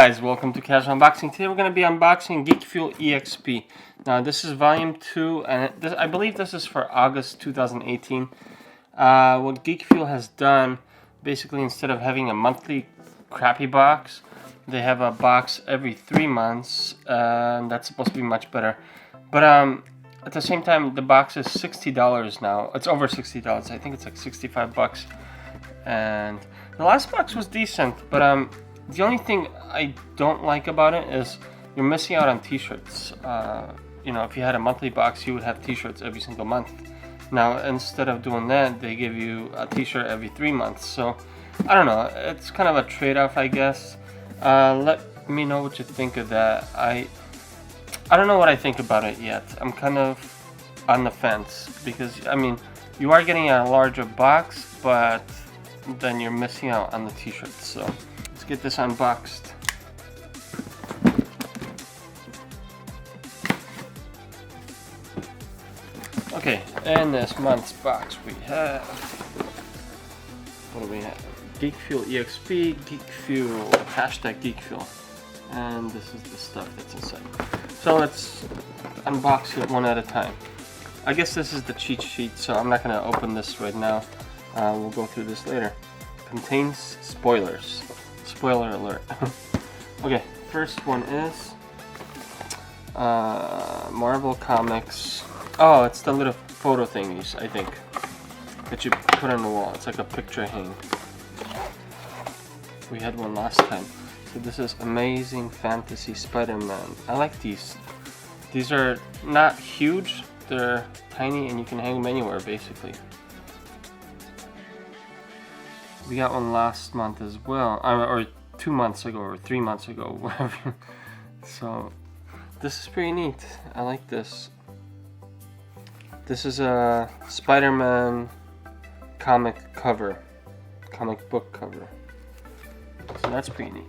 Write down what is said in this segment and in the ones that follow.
guys, welcome to Casual Unboxing. Today we're going to be unboxing Geek Fuel Exp. Now this is volume 2 and I believe this is for August 2018. What Geek Fuel has done, basically instead of having a monthly crappy box, they have a box every 3 months, and that's supposed to be much better. But at the same time, the box is $60 now. It's over $60. I think it's like 65 bucks. And the last box was decent, but the only thing I don't like about it is you're missing out on t-shirts. You know, if you had a monthly box, you would have t-shirts every single month. Now, instead of doing that, they give you a t-shirt every 3 months. So, I don't know. It's kind of a trade-off, I guess. Let me know what you think of that. I don't know what I think about it yet. I'm kind of on the fence because, I mean, you are getting a larger box, but then you're missing out on the t-shirts. So, let's get this unboxed. Okay, in this month's box we have, what do we have? Geek Fuel Exp, Geek Fuel, hashtag Geek Fuel, and this is the stuff that's inside. So let's unbox it one at a time. I guess this is the cheat sheet, so I'm not going to open this right now. We'll go through this later. Contains spoilers. Spoiler alert. Okay, first one is Marvel Comics. Oh, it's the little photo thingies, I think, that you put on the wall. It's like a picture hang. We had one last time. So this is Amazing Fantasy Spider-Man. I like these. These are not huge. They're tiny and you can hang them anywhere, basically. We got one last month as well, or 2 months ago, or 3 months ago, whatever. So this is pretty neat. I like this. This is a Spider-Man comic book cover. So that's pretty neat.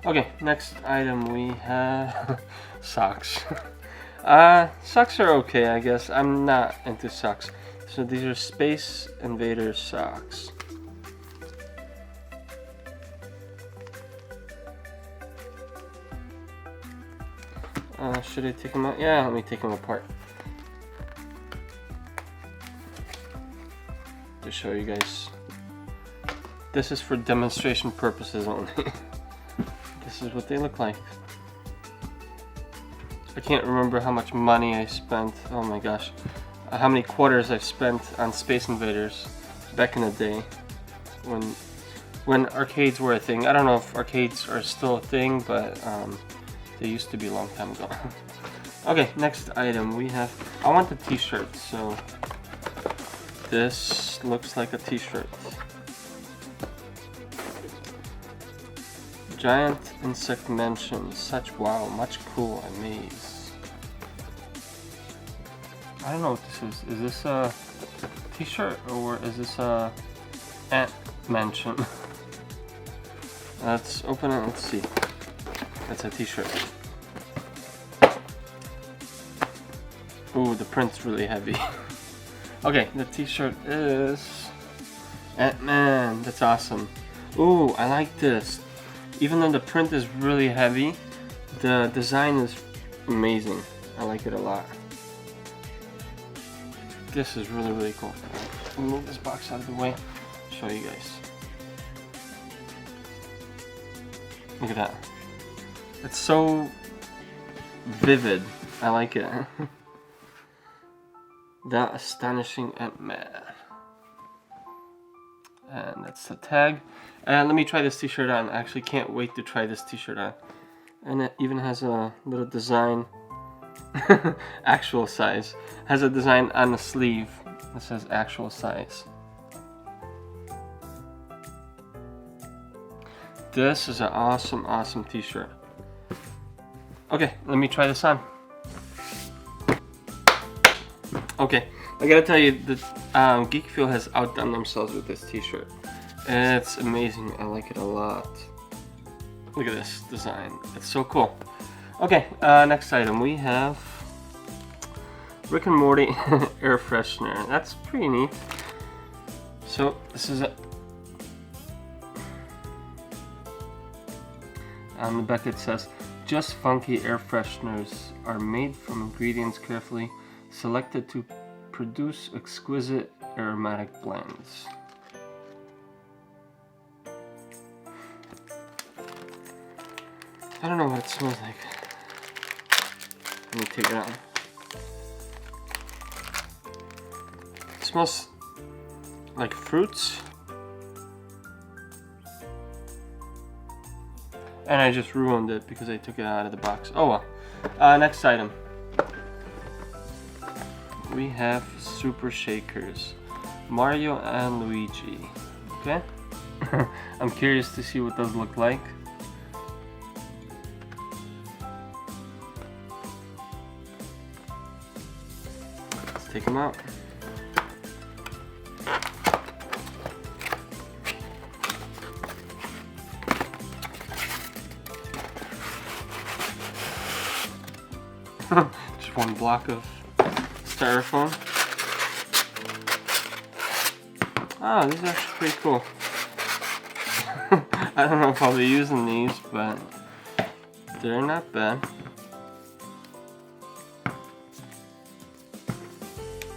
Okay, next item we have socks. Socks are okay, I guess. I'm not into socks. So these are Space Invader socks. Should I take them out? Yeah, let me take them apart to show you guys. This is for demonstration purposes only. This is what they look like. I can't remember how much money I spent. Oh my gosh. How many quarters I've spent on Space Invaders back in the day when arcades were a thing. I don't know if arcades are still a thing, but they used to be a long time ago. Okay, next item we have, I want the t-shirt, so this looks like a t-shirt. Giant insect mansion, such wow, much cool, amaze. I don't know what this is. Is this a t-shirt or is this a ant mansion? Let's open it, let's see. That's a t-shirt. Ooh, the print's really heavy. Okay, the t-shirt is Ant-Man. That's awesome. Ooh, I like this. Even though the print is really heavy, the design is amazing. I like it a lot. This is really, really cool. Let me move this box out of the way. Show you guys. Look at that. It's so vivid. I like it. The Astonishing Ant-Man. And that's the tag. And let me try this t-shirt on. I actually can't wait to try this t-shirt on. And it even has a little design. Actual size. Has a design on the sleeve that says actual size. This is an awesome, awesome t-shirt. Okay, let me try this on. Okay, I gotta tell you that Geek Fuel has outdone themselves with this t-shirt. It's amazing, I like it a lot. Look at this design, it's so cool. Okay, next item we have Rick and Morty air freshener. That's pretty neat. So this is a On the back it says, "Just funky air fresheners are made from ingredients carefully selected to produce exquisite aromatic blends." I don't know what it smells like. Let me take it out. It smells like fruits. And I just ruined it because I took it out of the box. Oh well. Next item. We have Super Shakers. Mario and Luigi. Okay? I'm curious to see what those look like. Let's take them out. Just one block of styrofoam. Oh, these are actually pretty cool. I don't know if I'll be using these, but they're not bad.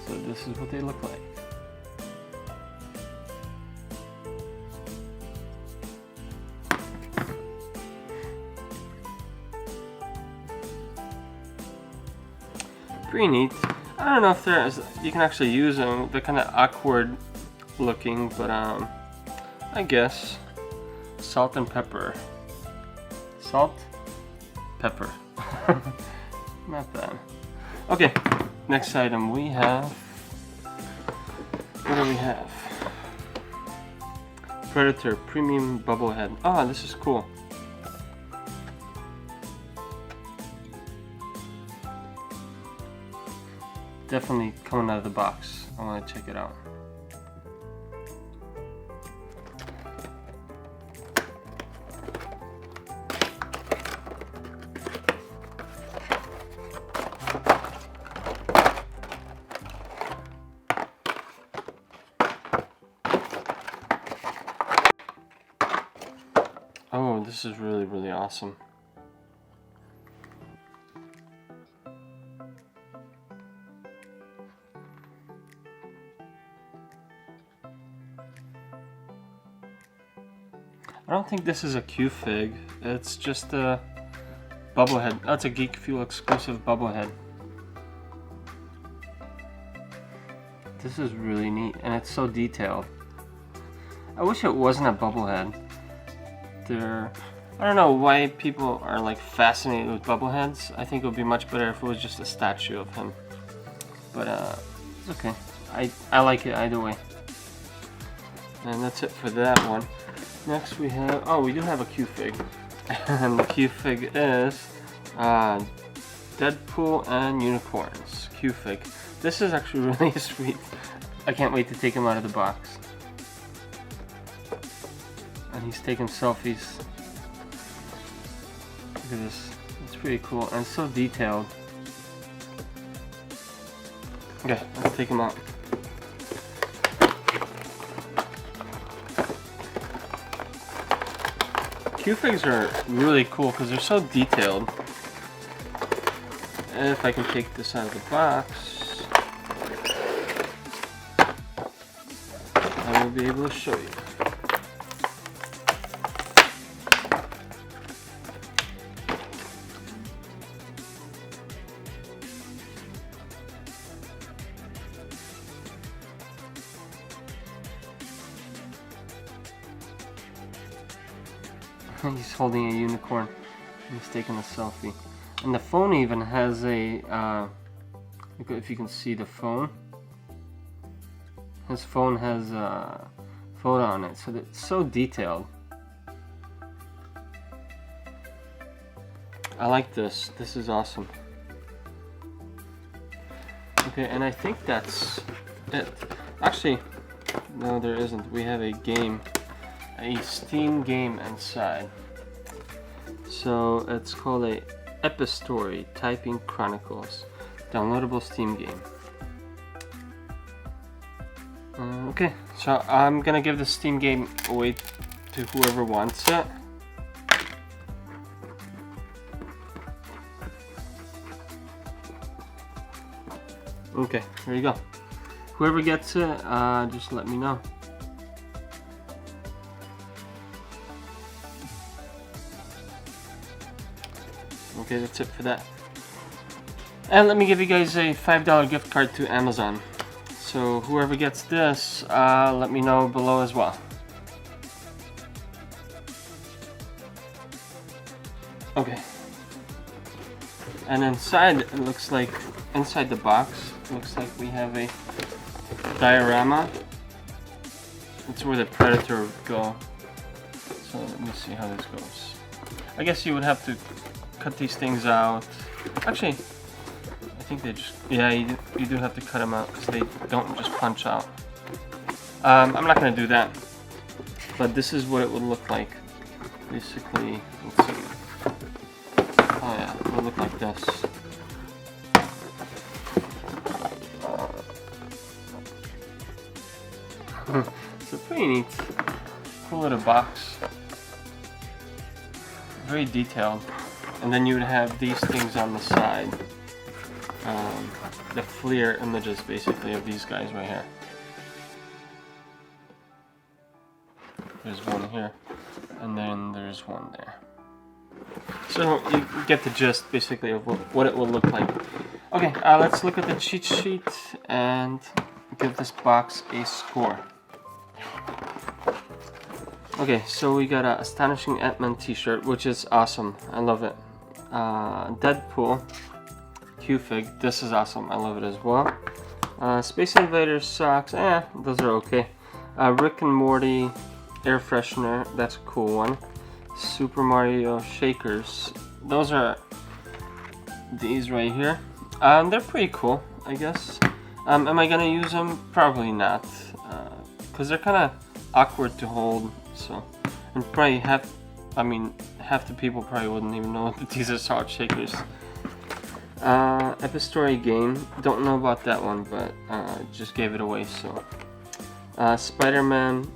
So this is what they look like. Pretty neat. I don't know if you can actually use them. They're kind of awkward looking, but I guess. Salt and pepper. Salt, pepper. Not bad. Okay, next item we have. What do we have? Predator Premium Bubblehead. Oh, this is cool. Definitely coming out of the box. I want to check it out. Oh, this is really, really awesome. I don't think this is a Q-Fig, it's just a bubblehead. That's a Geek Fuel exclusive bubblehead. This is really neat, and it's so detailed. I wish it wasn't a bubblehead. I don't know why people are like fascinated with bubbleheads. I think it would be much better if it was just a statue of him. But it's okay. I like it either way. And that's it for that one. Next we have, we do have a Q-Fig. And the Q-Fig is Deadpool and Unicorns Q-Fig. This is actually really sweet. I can't wait to take him out of the box. And he's taking selfies. Look at this. It's pretty cool and so detailed. Okay, let's take him out. Q-Figs are really cool because they're so detailed. And if I can take this out of the box, I will be able to show you. He's holding a unicorn. He's taking a selfie. And the phone even has a, if you can see the phone. His phone has a photo on it, so it's so detailed. I like this. This is awesome. Okay, and I think that's it. Actually, no, there isn't. We have a game. A Steam game inside. So it's called a Epistory Typing Chronicles. Downloadable Steam game. Okay, so I'm gonna give the Steam game away to whoever wants it. Okay, here you go. Whoever gets it, just let me know. Okay, that's it for that. And let me give you guys a $5 gift card to Amazon. So whoever gets this, let me know below as well. Okay. And inside, it looks like, inside the box, it looks like we have a diorama. That's where the Predator would go. So let me see how this goes. I guess you would have to cut these things out. Actually, I think they just, yeah, you do have to cut them out because they don't just punch out. I'm not going to do that, but this is what it would look like. Basically, let's see. Oh yeah, it would look like this. It's a pretty neat, cool little box. Very detailed. And then you would have these things on the side. The FLIR images basically of these guys right here. There's one here, and then there's one there. So you get the gist basically of what it will look like. Okay, let's look at the cheat sheet and give this box a score. Okay, so we got a Astonishing Ant-Man t-shirt, which is awesome. I love it. Deadpool Q-Fig, this is awesome. I love it as well. Space Invaders socks, those are okay. Rick and Morty air freshener, that's a cool one. Super Mario shakers, those are these right here. They're pretty cool, I guess. Am I gonna use them? Probably not, because they're kind of awkward to hold. So, and probably half the people probably wouldn't even know that these are salt shakers. Epistory game, don't know about that one, but just gave it away. So, Spider-Man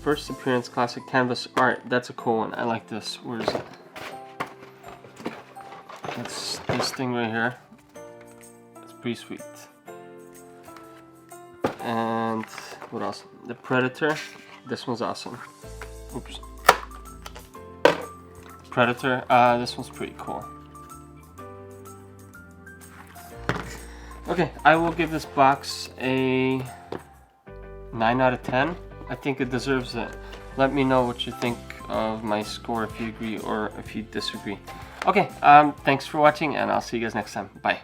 first appearance classic canvas art, that's a cool one. I like this. Where is it? It's this thing right here. It's pretty sweet. And what else? The Predator. This one's awesome. Oops. Predator. This one's pretty cool. Okay, I will give this box a 9 out of 10. I think it deserves it. Let me know what you think of my score, if you agree or if you disagree. Okay, thanks for watching, and I'll see you guys next time. Bye.